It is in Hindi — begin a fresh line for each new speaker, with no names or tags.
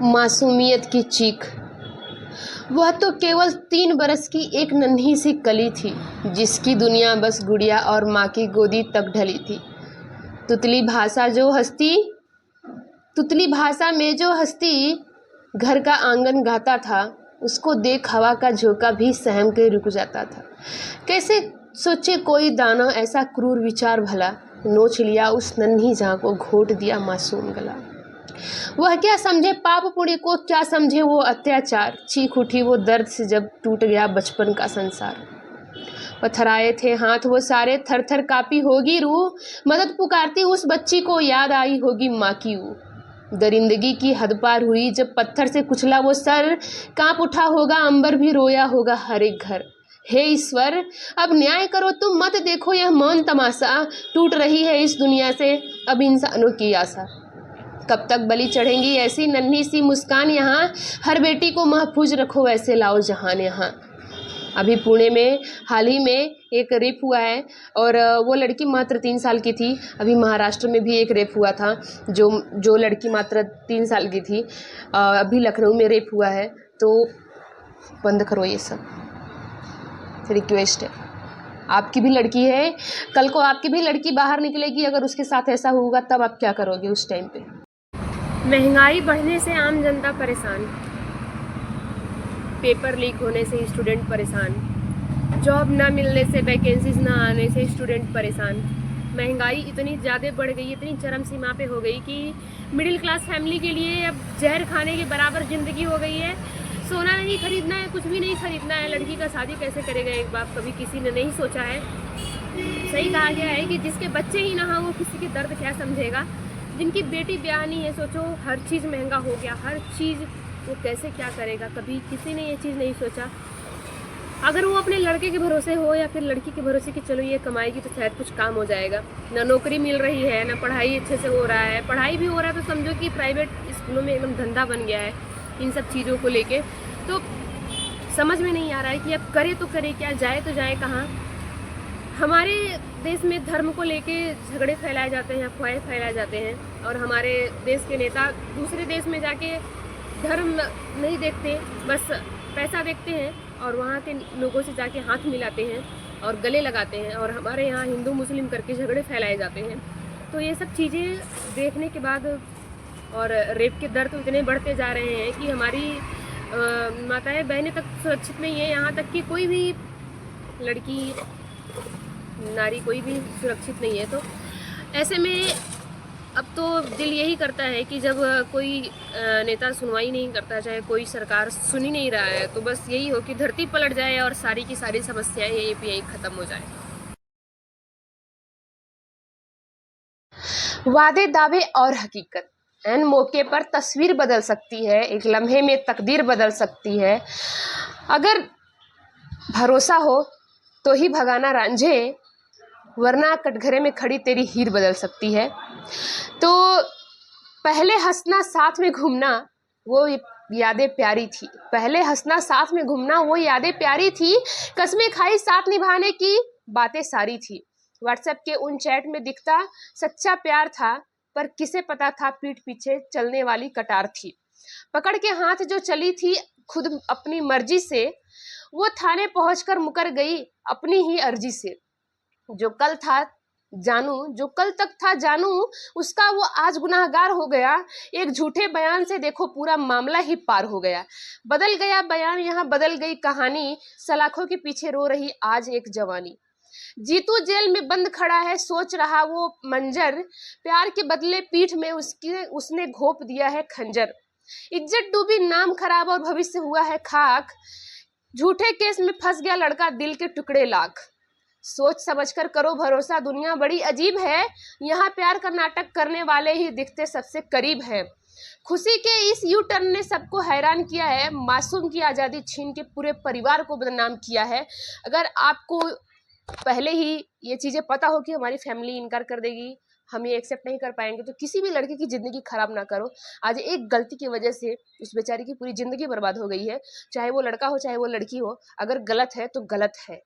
मासूमियत की चीख। वह तो केवल 3 बरस की एक नन्ही सी कली थी, जिसकी दुनिया बस गुड़िया और माँ की गोदी तक ढली थी। तुतली भाषा जो हस्ती तुतली भाषा में जो हस्ती घर का आंगन गाता था, उसको देख हवा का झोंका भी सहम के रुक जाता था। कैसे सोचे कोई दाना ऐसा क्रूर विचार भला, नोच लिया उस नन्ही जान को, घोट दिया मासूम गला। वह क्या समझे पाप पुण्य को, क्या समझे वो अत्याचार, चीख उठी वो दर्द से जब टूट गया बचपन का संसार। पथराए थे हाथ वो सारे, थर थर कापी होगी रूह, मदद पुकारती उस बच्ची को, याद आई होगी माँ की ऊ। दरिंदगी की हद पार हुई जब पत्थर से कुचला वो सर, कांप उठा होगा अंबर भी, रोया होगा हर एक घर। हे ईश्वर, अब न्याय करो तुम, मत देखो यह मौन तमाशा, टूट रही है इस दुनिया से अब इंसानों की आशा। कब तक बलि चढ़ेंगी ऐसी नन्ही सी मुस्कान यहाँ, हर बेटी को महफूज रखो ऐसे लाओ जहान यहाँ। अभी पुणे में हाल ही में एक रेप हुआ है और वो लड़की मात्र 3 साल की थी। अभी महाराष्ट्र में भी एक रेप हुआ था, जो लड़की मात्र 3 साल की थी। अभी लखनऊ में रेप हुआ है। तो बंद करो ये सब, रिक्वेस्ट है। आपकी भी लड़की है, कल को आपकी भी लड़की बाहर निकलेगी, अगर उसके साथ ऐसा होगा तब आप क्या करोगे उस टाइम पे। महंगाई बढ़ने से आम जनता परेशान, पेपर लीक होने से स्टूडेंट परेशान, जॉब ना मिलने से, वैकेंसीज ना आने से स्टूडेंट परेशान। महंगाई इतनी ज़्यादा बढ़ गई, इतनी चरम सीमा पे हो गई कि मिडिल क्लास फैमिली के लिए अब जहर खाने के बराबर ज़िंदगी हो गई है। सोना नहीं खरीदना है, कुछ भी नहीं खरीदना है। लड़की का शादी कैसे करेगा एक बाप, कभी किसी ने नहीं सोचा है। सही कहा गया है कि जिसके बच्चे ही ना हो वो किसी के दर्द क्या समझेगा। जिनकी बेटी ब्याह नहीं है, सोचो हर चीज़ महंगा हो गया, हर चीज़, वो कैसे क्या करेगा, कभी किसी ने ये चीज़ नहीं सोचा। अगर वो अपने लड़के के भरोसे हो या फिर लड़की के भरोसे कि चलो ये कमाएगी तो शायद कुछ काम हो जाएगा। ना नौकरी मिल रही है, ना पढ़ाई अच्छे से हो रहा है। पढ़ाई भी हो रहा है तो समझो कि प्राइवेट स्कूलों में एकदम धंधा बन गया है इन सब चीज़ों को लेके। तो समझ में नहीं आ रहा है कि अब करे तो करे क्या, जाए तो जाए कहाँ। हमारे देश में धर्म को लेके झगड़े फैलाए जाते हैं, अफवाहें फैलाए जाते हैं, और हमारे देश के नेता दूसरे देश में जाके धर्म नहीं देखते, बस पैसा देखते हैं और वहाँ के लोगों से जाके हाथ मिलाते हैं और गले लगाते हैं, और हमारे यहाँ हिंदू मुस्लिम करके झगड़े फैलाए जाते हैं। तो ये सब चीज़ें देखने के बाद, और रेप के दर तो इतने बढ़ते जा रहे हैं कि हमारी माताएं बहनें तक सुरक्षित नहीं है। यहाँ तक कि कोई भी लड़की, नारी, कोई भी सुरक्षित नहीं है। तो ऐसे में अब तो दिल यही करता है कि जब कोई नेता सुनवाई नहीं करता, चाहे कोई सरकार सुन ही नहीं रहा है, तो बस यही हो कि धरती पलट जाए और सारी की सारी समस्याएं यहीं पे यहीं ख़त्म हो जाए। वादे, दावे और हकीकत एन मौके पर तस्वीर बदल सकती है, एक लम्हे में तकदीर बदल सकती है। अगर भरोसा हो तो ही भगाना रांझे, वरना कटघरे में खड़ी तेरी हीर बदल सकती है। तो पहले हंसना साथ में घूमना वो यादें प्यारी थी, पहले हंसना साथ में घूमना वो यादें प्यारी थी, कस्में खाई साथ निभाने की बातें सारी थी। व्हाट्सएप के उन चैट में दिखता सच्चा प्यार था, पर किसे पता था पीठ पीछे चलने वाली कटार थी। पकड़ के हाथ जो चली थी खुद अपनी मर्जी से, वो थाने पहुंचकर मुकर गई अपनी ही अर्जी से। जो कल तक था जानू, उसका वो आज गुनाहगार हो गया। एक झूठे बयान से देखो पूरा मामला ही पार हो गया। बदल गया बयान, यहाँ बदल गई कहानी, सलाखों के पीछे रो रही आज एक जवानी। जीतू जेल में बंद खड़ा है, सोच रहा वो मंजर, प्यार के बदले पीठ में उसने घोंप दिया है खंजर। इज्जत डूबी, नाम खराब और भविष्य हुआ है खाक, झूठे केस में फंस गया लड़का, दिल के टुकड़े लाख। सोच समझकर करो भरोसा, दुनिया बड़ी अजीब है, यहाँ प्यार का नाटक करने वाले ही दिखते सबसे करीब है। खुशी के इस यू टर्न ने सबको हैरान किया है, मासूम की आज़ादी छीन के पूरे परिवार को बदनाम किया है। अगर आपको पहले ही ये चीज़ें पता हो कि हमारी फैमिली इनकार कर देगी, हम ये एक्सेप्ट नहीं कर पाएंगे, तो किसी भी लड़के की ज़िंदगी खराब ना करो। आज एक गलती की वजह से उस बेचारी की पूरी ज़िंदगी बर्बाद हो गई है, चाहे वो लड़का हो चाहे वो लड़की हो। अगर गलत है तो गलत है।